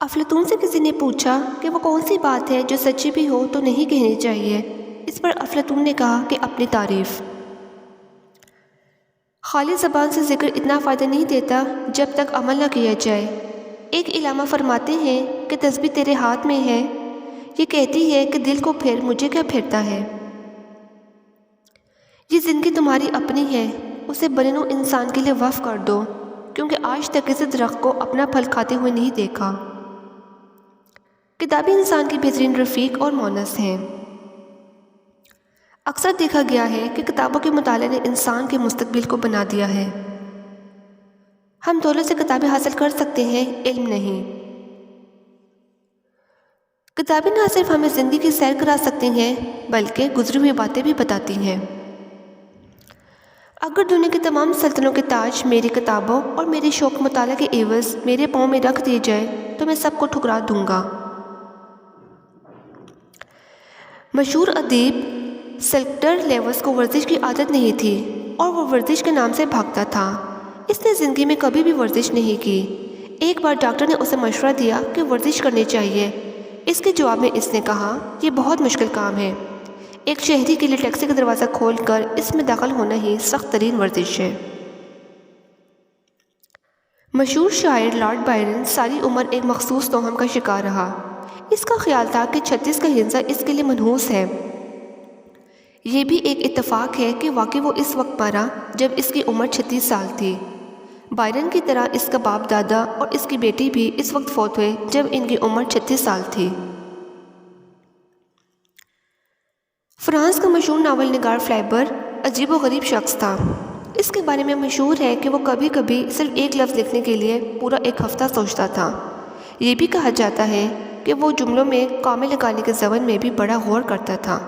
افلاطون سے کسی نے پوچھا کہ وہ کون سی بات ہے جو سچی بھی ہو تو نہیں کہنی چاہیے۔ اس پر افلاطون نے کہا کہ اپنی تعریف۔ خالی زبان سے ذکر اتنا فائدہ نہیں دیتا جب تک عمل نہ کیا جائے۔ ایک علامہ فرماتے ہیں کہ تسبیح تیرے ہاتھ میں ہے، یہ کہتی ہے کہ دل کو پھر مجھے کیا پھرتا ہے۔ یہ زندگی تمہاری اپنی ہے، اسے بنے نوع انسان کے لیے وقف کر دو، کیونکہ آج تک کسی درخت کو اپنا پھل کھاتے ہوئے نہیں دیکھا۔ کتابیں انسان کی بہترین رفیق اور مونس ہیں۔ اکثر دیکھا گیا ہے کہ کتابوں کے مطالعے نے انسان کے مستقبل کو بنا دیا ہے۔ ہم دولت سے کتابیں حاصل کر سکتے ہیں، علم نہیں۔ کتابیں نہ صرف ہمیں زندگی کی سیر کرا سکتی ہیں بلکہ گزری ہوئی باتیں بھی بتاتی ہیں۔ اگر دنیا کی تمام سلطنتوں کے تاج میری کتابوں اور میرے شوق مطالعہ کے عوض میرے پاؤں میں رکھ دیے جائے تو میں سب کو ٹھکرا دوں گا۔ مشہور ادیب سلکٹر لیوس کو ورزش کی عادت نہیں تھی اور وہ ورزش کے نام سے بھاگتا تھا۔ اس نے زندگی میں کبھی بھی ورزش نہیں کی۔ ایک بار ڈاکٹر نے اسے مشورہ دیا کہ ورزش کرنی چاہیے۔ اس کے جواب میں اس نے کہا، یہ بہت مشکل کام ہے۔ ایک شہری کے لیے ٹیکسی کا دروازہ کھول کر اس میں داخل ہونا ہی سخت ترین ورزش ہے۔ مشہور شاعر لارڈ بائرن ساری عمر ایک مخصوص توہم کا شکار رہا۔ اس کا خیال تھا کہ 36 کا ہندسہ اس کے لیے منحوس ہے۔ یہ بھی ایک اتفاق ہے کہ واقعی وہ اس وقت مرا جب اس کی عمر 36 سال تھی۔ بائرن کی طرح اس کا باپ دادا اور اس کی بیٹی بھی اس وقت فوت ہوئے جب ان کی عمر 36 سال تھی۔ فرانس کا مشہور ناول نگار فلیبر عجیب و غریب شخص تھا۔ اس کے بارے میں مشہور ہے کہ وہ کبھی کبھی صرف ایک لفظ لکھنے کے لیے پورا ایک ہفتہ سوچتا تھا۔ یہ بھی کہا جاتا ہے کہ وہ جملوں میں کامے لگانے کے زمن میں بھی بڑا غور کرتا تھا،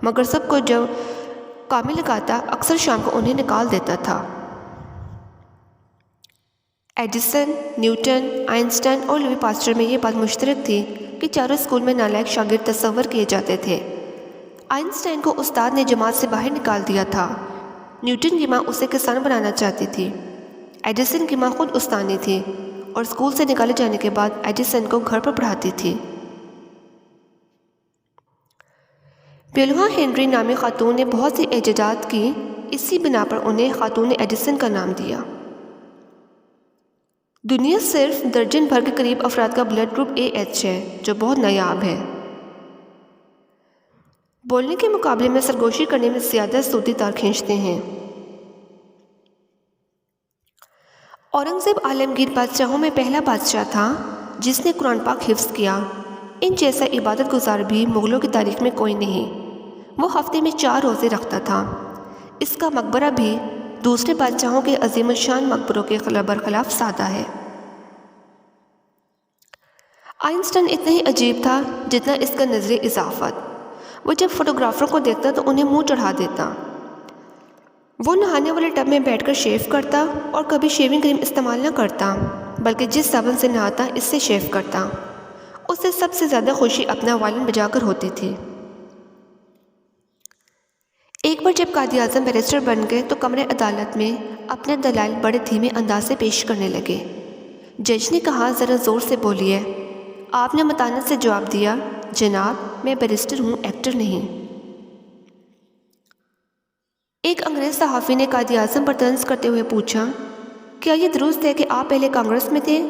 مگر سب کو جب کامے لگاتا اکثر شام کو انہیں نکال دیتا تھا۔ ایڈیسن، نیوٹن، آئنسٹائن اور لوئی پاسچر میں یہ بات مشترک تھی کہ چاروں اسکول میں نالائق شاگرد تصور کیے جاتے تھے۔ آئنسٹائن کو استاد نے جماعت سے باہر نکال دیا تھا۔ نیوٹن کی ماں اسے کسان بنانا چاہتی تھی۔ ایڈیسن کی ماں خود استانی تھی اور اسکول سے نکالے جانے کے بعد ایڈیسن کو گھر پر پڑھاتی تھی۔ بیلوہا ہنری نامی خاتون نے بہت سی ایجادات کی، اسی بنا پر انہیں خاتون ایڈیسن کا نام دیا۔ دنیا صرف درجن بھر کے قریب افراد کا بلڈ گروپ AH ہے، جو بہت نایاب ہے۔ بولنے کے مقابلے میں سرگوشی کرنے میں زیادہ صوتی تار کھینچتے ہیں۔ اورنگزیب عالمگیر بادشاہوں میں پہلا بادشاہ تھا جس نے قرآن پاک حفظ کیا۔ ان جیسا عبادت گزار بھی مغلوں کی تاریخ میں کوئی نہیں۔ وہ ہفتے میں 4 روزے رکھتا تھا۔ اس کا مقبرہ بھی دوسرے بادشاہوں کے عظیم الشان مقبروں کے برخلاف سادہ ہے۔ آئنسٹائن اتنا ہی عجیب تھا جتنا اس کا نظری اضافت۔ وہ جب فوٹوگرافروں کو دیکھتا تو انہیں منہ چڑھا دیتا۔ وہ نہانے والے ٹب میں بیٹھ کر شیو کرتا اور کبھی شیونگ کریم استعمال نہ کرتا بلکہ جس صابن سے نہاتا اس سے شیو کرتا۔ اسے سب سے زیادہ خوشی اپنا وائلن بجا کر ہوتی تھی۔ ایک بار جب قائد اعظم بیرسٹر بن گئے تو کمرے عدالت میں اپنے دلائل بڑے دھیمے انداز سے پیش کرنے لگے۔ جج نے کہا، ذرا زور سے بولیے۔ آپ نے متانت سے جواب دیا، جناب میں بیرسٹر ہوں، ایکٹر نہیں۔ ایک انگریز صحافی نے قائد اعظم پر طنز کرتے ہوئے پوچھا، کیا یہ درست ہے کہ آپ پہلے کانگریس میں تھے؟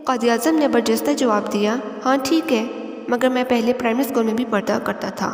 قائد اعظم نے برجستہ جواب دیا، ہاں ٹھیک ہے، مگر میں پہلے پرائمری اسکول میں بھی پڑھا کرتا تھا۔